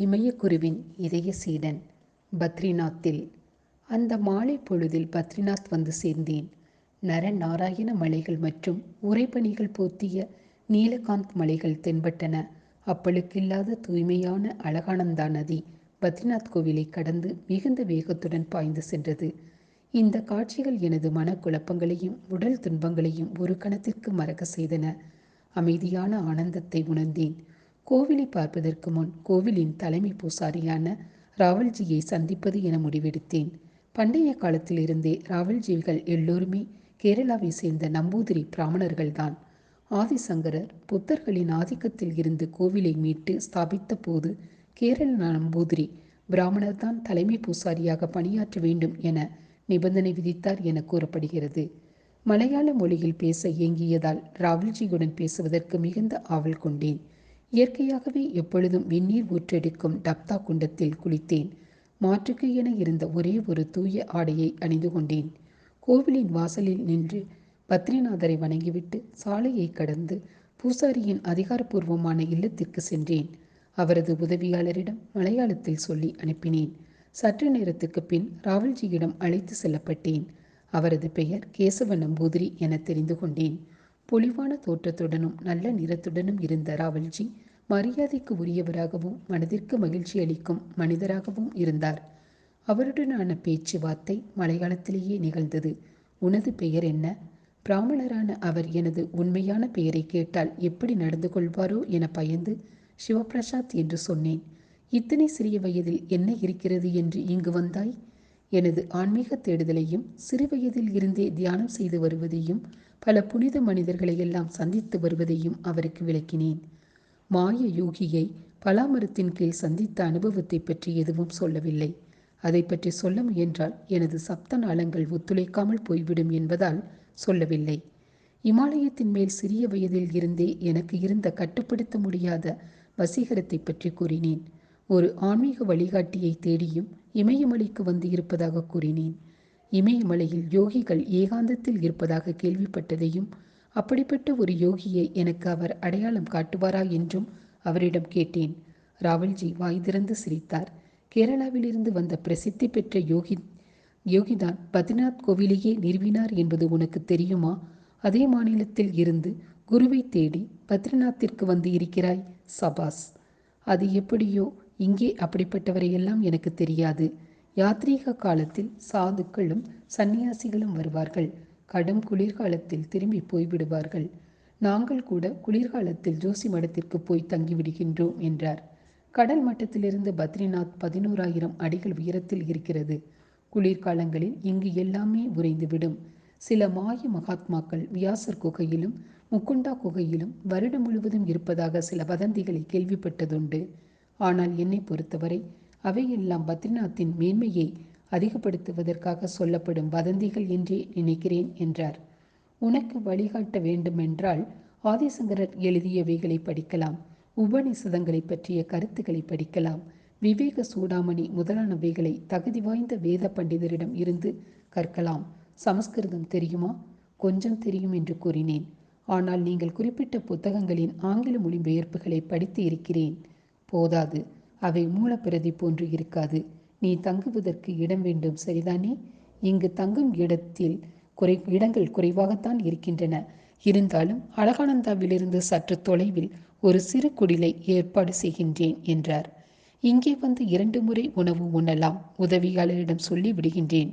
இமயக்குருவின் இதய சீடன். பத்ரிநாத்தில். அந்த மாலை பொழுதில் பத்ரிநாத் வந்து சேர்ந்தேன். நரநாராயண மலைகள் மற்றும் உறைபனிகள் போர்த்திய நீலகாந்த் மலைகள் தென்பட்டன. அப்பழுக்கில்லாத தூய்மையான அழகானந்தா நதி பத்ரிநாத் கோவிலை கடந்து மிகுந்த வேகத்துடன் பாய்ந்து சென்றது. இந்த காட்சிகள் எனது மனக்குழப்பங்களையும் உடல் துன்பங்களையும் ஒரு கணத்திற்கு மறக்க செய்தன. அமைதியான ஆனந்தத்தை உணர்ந்தேன். கோவிலை பார்ப்பதற்கு முன் கோவிலின் தலைமை பூசாரியான ராவல்ஜியை சந்திப்பது என முடிவெடுத்தேன். பண்டைய காலத்திலிருந்தே ராவல்ஜிகள் எல்லோருமே கேரளாவை சேர்ந்த நம்பூதிரி பிராமணர்கள்தான். ஆதிசங்கரர் புத்தர்களின் ஆதிக்கத்தில் இருந்து கோவிலை மீட்டு ஸ்தாபித்த போது கேரள நம்பூதிரி பிராமணர்தான் தலைமை பூசாரியாக பணியாற்ற வேண்டும் என நிபந்தனை விதித்தார் என கூறப்படுகிறது. மலையாள மொழியில் பேச இயங்கியதால் ராவல்ஜியுடன் பேசுவதற்கு மிகுந்த ஆவல் கொண்டேன். இயற்கையாகவே எப்பொழுதும் வெந்நீர் ஊற்றெடுக்கும் டப்தா குண்டத்தில் குளித்தேன். மாற்றுக்கு என இருந்த ஒரே ஒரு தூய ஆடையை அணிந்து கொண்டேன். கோவிலின் வாசலில் நின்று பத்ரிநாதரை வணங்கிவிட்டு சாலையை கடந்து பூசாரியின் அதிகாரப்பூர்வமான இல்லத்திற்கு சென்றேன். அவரது உதவியாளரிடம் மலையாளத்தில் சொல்லி அனுப்பினேன். சற்று நேரத்துக்கு பின் ராவல்ஜியிடம் அழைத்து செல்லப்பட்டேன். அவரது பெயர் கேசவ நம்பூதிரி என தெரிந்து கொண்டேன். பொலிவான தோற்றத்துடனும் நல்ல நிறத்துடனும் இருந்த ராவல்ஜி மரியாதைக்கு உரியவராகவும் மனதிற்கு மகிழ்ச்சி அளிக்கும் மனிதராகவும் இருந்தார். அவருடனான பேச்சுவார்த்தை மலையாளத்திலேயே நிகழ்ந்தது. உனது பெயர் என்ன? பிராமணரான அவர் எனது உண்மையான பெயரை கேட்டால் எப்படி நடந்து கொள்வாரோ என பயந்து சிவபிரசாத் என்று சொன்னேன். இத்தனை சிறிய வயதில் என்ன இருக்கிறது என்று இங்கு வந்தாய்? எனது ஆன்மீக தேடுதலையும் சிறு வயதில் இருந்தே தியானம் செய்து வருவதையும் பல புனித மனிதர்களை எல்லாம் சந்தித்து வருவதையும் அவருக்கு விளக்கினேன். மாய யோகியை பலாமரத்தின் கீழ் சந்தித்த அனுபவத்தை பற்றி எதுவும் சொல்லவில்லை. அதை பற்றி சொல்ல முயன்றால் எனது சப்த நாளங்கள் ஒத்துழைக்காமல் போய்விடும் என்பதால் சொல்லவில்லை. இமாலயத்தின் மேல் சிறிய வயதில் இருந்தே எனக்கு இருந்த கட்டுப்படுத்த முடியாத வசீகரத்தை பற்றி கூறினேன். ஒரு ஆன்மீக வழிகாட்டியை தேடியும் இமயமலைக்கு வந்து இருப்பதாக கூறினேன். இமயமலையில் யோகிகள் ஏகாந்தத்தில் இருப்பதாக கேள்விப்பட்டதையும் அப்படிப்பட்ட ஒரு யோகியை எனக்கு அவர் அடையாளம் காட்டுவாரா என்றும் அவரிடம் கேட்டேன். ராவல்ஜி வாய் திறந்து சிரித்தார். கேரளாவிலிருந்து வந்த பிரசித்தி பெற்ற யோகிதான் பத்ரிநாத் கோவிலையே நிறுவினார் என்பது உனக்கு தெரியுமா? அதே மாநிலத்தில் இருந்து குருவை தேடி பத்ரிநாத்திற்கு வந்து இருக்கிறாய். சபாஸ். அது எப்படியோ இங்கே அப்படிப்பட்டவரையெல்லாம் எனக்கு தெரியாது. யாத்ரீக காலத்தில் சாதுக்களும் சந்நியாசிகளும் வருவார்கள். கடும் குளிர்காலத்தில் திரும்பி போய்விடுவார்கள். நாங்கள் கூட குளிர்காலத்தில் ஜோசி மடத்திற்கு போய் தங்கிவிடுகின்றோம் என்றார். கடல் மட்டத்திலிருந்து பத்ரிநாத் 11,000 அடிகள் உயரத்தில் இருக்கிறது. குளிர்காலங்களில் இங்கு எல்லாமே உறைந்துவிடும். சில மாய மகாத்மாக்கள் வியாசர் குகையிலும் முக்குண்டா குகையிலும் வருடம் முழுவதும் இருப்பதாக சில வதந்திகளை கேள்விப்பட்டதுண்டு. ஆனால் என்னை பொறுத்தவரை அவையெல்லாம் பத்ரிநாத்தின் மேன்மையை அதிகப்படுத்துவதற்காக சொல்லப்படும் வதந்திகள் என்றே நினைக்கிறேன் என்றார். உனக்கு வழிகாட்ட வேண்டுமென்றால் ஆதிசங்கரர் எழுதியவைகளை படிக்கலாம். உபநிஷதங்களை பற்றிய கருத்துக்களை படிக்கலாம். விவேக சூடாமணி முதலானவைகளை தகுதி வாய்ந்த வேத பண்டிதரிடம் இருந்து கற்கலாம். சமஸ்கிருதம் தெரியுமா? கொஞ்சம் தெரியும் என்று கூறினேன். ஆனால் நீங்கள் குறிப்பிட்ட புத்தகங்களின் ஆங்கில மொழிபெயர்ப்புகளை படித்து இருக்கிறேன். போதாது. அவை மூலப்பிரதி போன்று இருக்காது. நீ தங்குவதற்கு இடம் வேண்டும், சரிதானே? இங்கு தங்கும் இடங்கள் குறைவாகத்தான் இருக்கின்றன. இருந்தாலும் அழகானந்தாவிலிருந்து சற்று தொலைவில் ஒரு சிறு குடிலை ஏற்பாடு செய்கின்றேன் என்றார். இங்கே வந்து 2 முறை உணவு உண்ணலாம். உதவியாளரிடம் சொல்லி விடுகின்றேன்.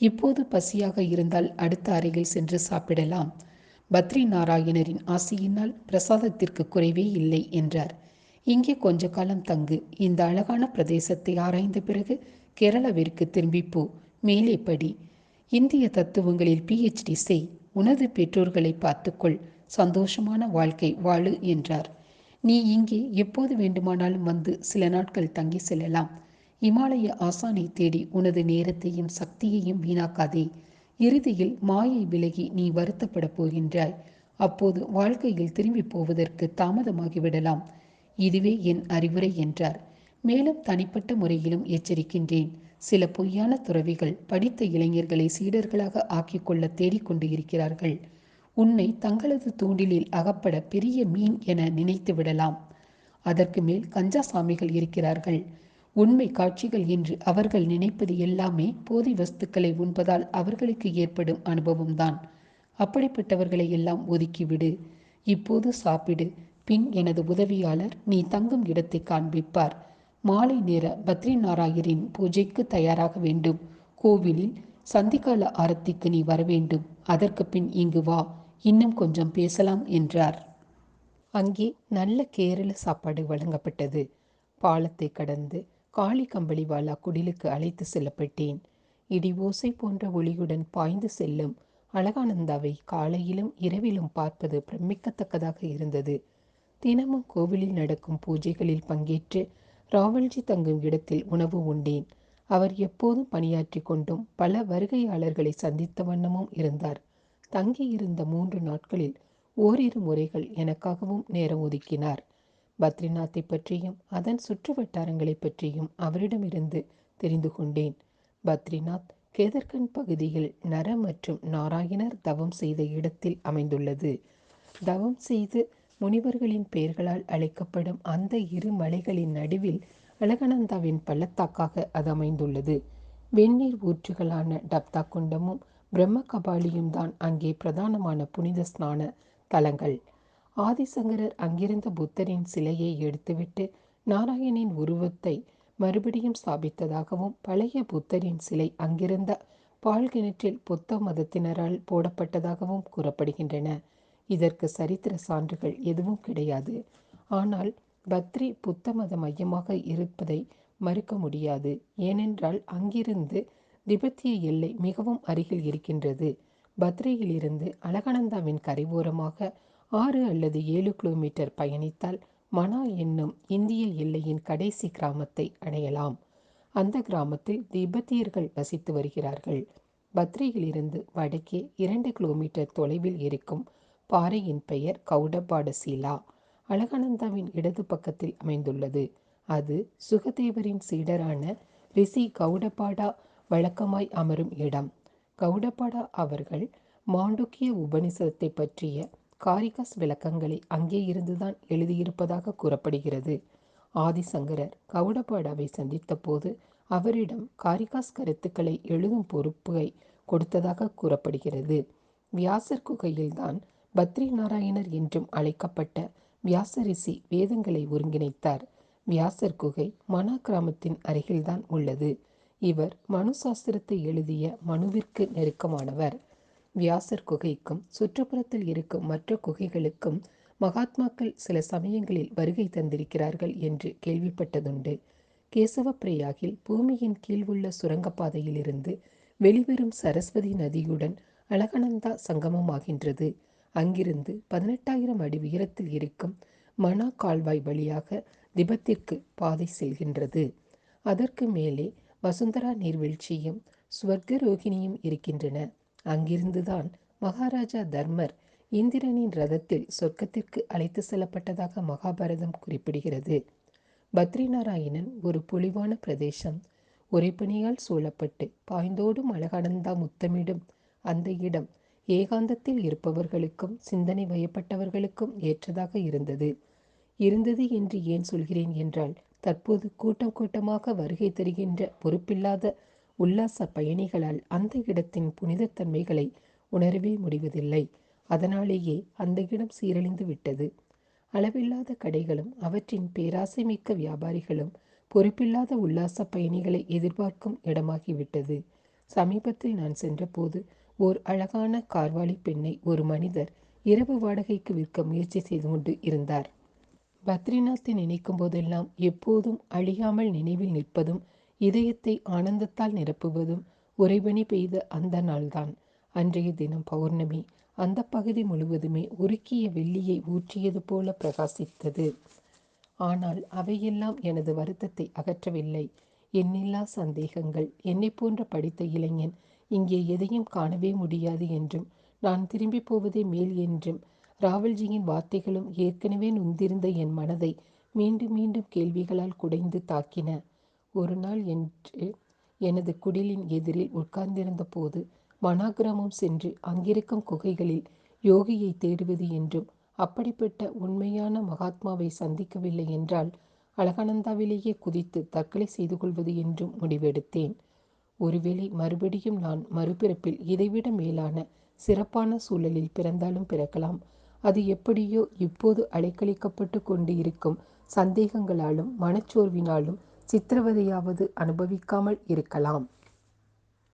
இப்போது பசியாக இருந்தால் அடுத்த அறையில் சென்று சாப்பிடலாம். பத்ரி நாராயணரின் ஆசியினால் பிரசாதத்திற்கு குறைவே இல்லை என்றார். இங்கே கொஞ்ச காலம் தங்கு. இந்த அழகான பிரதேசத்தை ஆராய்ந்த பிறகு கேரளாவிற்கு திரும்பிப்போ. மேலே படி. இந்திய தத்துவங்களில் PhD செய். உனது பெற்றோர்களை பார்த்துக்கொள். சந்தோஷமான வாழ்க்கை வாழு என்றார். நீ இங்கே எப்போது வேண்டுமானாலும் வந்து சில நாட்கள் தங்கி செல்லலாம். இமாலய ஆசானை தேடி உனது நேரத்தையும் சக்தியையும் வீணாக்காதே. இறுதியில் மாயை விலகி நீ வருத்தப்பட போகின்றாய். அப்போது வாழ்க்கையில் திரும்பி போவதற்கு தாமதமாகிவிடலாம். இதுவே என் அறிவுரை என்றார். மேலும் தனிப்பட்ட முறையிலும் எச்சரிக்கின்றேன். சில பொய்யான துறவிகள் படித்த இளைஞர்களை சீடர்களாக ஆக்கிக்கொள்ள தேடிக்கொண்டு இருக்கிறார்கள். உன்னை தங்களது தூண்டிலில் அகப்பட பெரிய மீன் என நினைத்து விடலாம். அதற்கு மேல் கஞ்சா சாமிகள் இருக்கிறார்கள். உண்மை காட்சிகள் என்று அவர்கள் நினைப்பது எல்லாமே போதை வஸ்துக்களை உண்பதால் அவர்களுக்கு ஏற்படும் அனுபவம்தான். அப்படிப்பட்டவர்களை எல்லாம் ஒதுக்கிவிடு. இப்போது சாப்பிடு. பின் எனது உதவியாளர் நீ தங்கும் இடத்தை காண்பிப்பார். மாலை நேர பத்ரி நாராயணின் பூஜைக்கு தயாராக வேண்டும். கோவிலில் சந்திகால ஆரத்திக்கு நீ வரவேண்டும். அதற்கு பின் இங்கு வா, இன்னும் கொஞ்சம் பேசலாம் என்றார். அங்கே நல்ல கேரள சாப்பாடு வழங்கப்பட்டது. பாலத்தை கடந்து காளி கம்பளிவாலா குடிலுக்கு அழைத்து செல்லப்பட்டேன். இடி ஓசை போன்ற ஒளியுடன் பாய்ந்து செல்லும் அழகானந்தாவை காலையிலும் இரவிலும் பார்ப்பது பிரமிக்கத்தக்கதாக இருந்தது. தினமும் கோவிலில் நடக்கும் பூஜைகளில் பங்கேற்று ராவல்ஜி தங்கும் இடத்தில் உணவு உண்டேன். அவர் எப்போதும் பணியாற்றி கொண்டும் பல வருகையாளர்களை சந்தித்த வண்ணமும் இருந்தார். தங்கியிருந்த 3 நாட்களில் ஓரிரு முறைகள் எனக்காகவும் நேரம் ஒதுக்கினார். பத்ரிநாத்தை பற்றியும் அதன் சுற்று வட்டாரங்களை பற்றியும் அவரிடமிருந்து தெரிந்து கொண்டேன். பத்ரிநாத் கேதர்கண்ட் பகுதியில் நர மற்றும் நாராயணர் தவம் செய்த இடத்தில் அமைந்துள்ளது. தவம் செய்து முனிவர்களின் பெயர்களால் அழைக்கப்படும் அந்த 2 மலைகளின் நடுவில் அழகானந்தாவின் பள்ளத்தாக்காக அது அமைந்துள்ளது. வெந்நீர் ஊற்றுகளான டப்தா குண்டமும் பிரம்ம கபாலியும் தான் அங்கே பிரதானமான புனித ஸ்நான தலங்கள். ஆதிசங்கரர் அங்கிருந்த புத்தரின் சிலையை எடுத்துவிட்டு நாராயணின் உருவத்தை மறுபடியும் ஸ்தாபித்ததாகவும் பழைய புத்தரின் சிலை அங்கிருந்த பால் கிணற்றில் புத்த மதத்தினரால் போடப்பட்டதாகவும் கூறப்படுகின்றன. இதற்கு சரித்திர சான்றுகள் எதுவும் கிடையாது. ஆனால் பத்ரி புத்த மத மையமாக இருப்பதை மறுக்க முடியாது. ஏனென்றால் அங்கிருந்து திபெத்திய எல்லை மிகவும் அருகில் இருக்கின்றது. பத்ரியிலிருந்து அழகானந்தாவின் கரையோரமாக 6 அல்லது 7 கிலோமீட்டர் பயணித்தால் மனா என்னும் இந்திய எல்லையின் கடைசி கிராமத்தை அடையலாம். அந்த கிராமத்தில் திபெத்தியர்கள் வசித்து வருகிறார்கள். பத்ரியிலிருந்து வடக்கே 2 கிலோமீட்டர் தொலைவில் இருக்கும் பாறையின் பெயர் கௌடபாடசீலா. அழகானந்தாவின் இடது பக்கத்தில் அமைந்துள்ளது. அது சுகதேவரின் சீடரான ரிஷி கௌடபாடா வழக்கமாய் அமரும் இடம். கௌடபாடா அவர்கள் மாண்டூக்கிய உபனிஷத்தை பற்றிய காரிகாஸ் விளக்கங்களை அங்கே இருந்துதான் எழுதியிருப்பதாக கூறப்படுகிறது. ஆதிசங்கரர் கௌடபாடாவை சந்தித்த போது அவரிடம் காரிகாஸ் கருத்துக்களை எழுதும் பொறுப்பை கொடுத்ததாக கூறப்படுகிறது. வியாசர் குகையில்தான் பத்ரி நாராயணர் என்றும் அழைக்கப்பட்ட வியாச ரிஷி வேதங்களை ஒருங்கிணைத்தார். வியாசர் குகை மனா கிராமத்தின் அருகில்தான் உள்ளது. இவர் மனு சாஸ்திரத்தை எழுதிய மனுவிற்கு நெருக்கமானவர். வியாசர் குகைக்கும் சுற்றுப்புறத்தில் இருக்கும் மற்ற குகைகளுக்கும் மகாத்மாக்கள் சில சமயங்களில் வருகை தந்திருக்கிறார்கள் என்று கேள்விப்பட்டதுண்டு. கேசவ பிரயாகில் பூமியின் கீழ் உள்ள சுரங்கப்பாதையிலிருந்து வெளிவரும் சரஸ்வதி நதியுடன் அழகானந்தா சங்கமமாகின்றது. அங்கிருந்து 18,000 அடி உயரத்தில் இருக்கும் மனா கால்வாய் வழியாக திபெத்திற்கு பாதை செல்கின்றது. அதற்கு மேலே வசுந்தரா நீர்வீழ்ச்சியும் ஸ்வர்கரோகிணியும் இருக்கின்றன. அங்கிருந்துதான் மகாராஜா தர்மர் இந்திரனின் ரதத்தில் சொர்க்கத்திற்கு அழைத்து செல்லப்பட்டதாக மகாபாரதம் குறிப்பிடுகிறது. பத்ரிநாராயணன் ஒரு பொலிவான பிரதேசம். உறைபனியால் சூழப்பட்டு பாய்ந்தோடும் அழகானந்தா முத்தமிடும் அந்த இடம் ஏகாந்தத்தில் இருப்பவர்களுக்கும் சிந்தனை வயப்பட்டவர்களுக்கும் ஏற்றதாக இருந்தது. என்று ஏன் சொல்கிறேன் என்றால், தற்போது கூட்டம் கூட்டமாக வருகை தருகின்ற பொறுப்பில்லாத உல்லாச பயணிகளால் அந்த இடத்தின் புனிதத்தன்மைகளை உணரவே முடிவதில்லை. அதனாலேயே அந்த இடம் சீரழிந்து விட்டது. அளவில்லாத கடைகளும் அவற்றின் பேராசை மிக்க வியாபாரிகளும் பொறுப்பில்லாத உல்லாச பயணிகளை எதிர்பார்க்கும் இடமாகிவிட்டது. சமீபத்தில் நான் சென்றபோது ஓர் அழகான கார்வாலி பெண்ணை ஒரு மனிதர் இரவு வாடகைக்கு விற்க முயற்சி செய்து கொண்டு இருந்தார். பத்ரிநாத்தை நினைக்கும் போதெல்லாம் எப்போதும் அழியாமல் நினைவில் நிற்பதும் இதயத்தை ஆனந்தத்தால் நிரப்புவதும் உறைபனி பெய்த அந்த நாள்தான். அன்றைய தினம் பௌர்ணமி. அந்த பகுதி முழுவதுமே உருக்கிய வெள்ளியை ஊற்றியது போல பிரகாசித்தது. ஆனால் அவையெல்லாம் எனது வருத்தத்தை அகற்றவில்லை. எண்ணில்லா சந்தேகங்கள். என்னை போன்ற படித்த இளைஞன் இங்கே எதையும் காணவே முடியாது என்றும் நான் திரும்பி போவதே மேல் என்றும் ராவல்ஜியின் வார்த்தைகளும் ஏற்கனவே நொந்திருந்த என் மனதை மீண்டும் மீண்டும் கேள்விகளால் குடைந்து தாக்கின. ஒரு நாள் என்று எனது குடிலின் எதிரில் உட்கார்ந்திருந்த போது மனாகிராமம் சென்று அங்கிருக்கும் குகைகளில் யோகியை தேடுவது என்றும் அப்படிப்பட்ட உண்மையான மகாத்மாவை சந்திக்கவில்லை என்றால் அலகானந்தாவிலேயே குதித்து தற்கொலை செய்து கொள்வது என்றும் முடிவெடுத்தேன். ஒருவேளை மறுபடியும் நான் மறுபிறப்பில் இதைவிட மேலான சிறப்பான சூழலில் பிறந்தாலும் பிறக்கலாம். அது எப்படியோ இப்போது அலைக்கழிக்கப்பட்டு கொண்டு இருக்கும் சந்தேகங்களாலும் மனச்சோர்வினாலும் சித்திரவதையாவது அனுபவிக்காமல் இருக்கலாம்.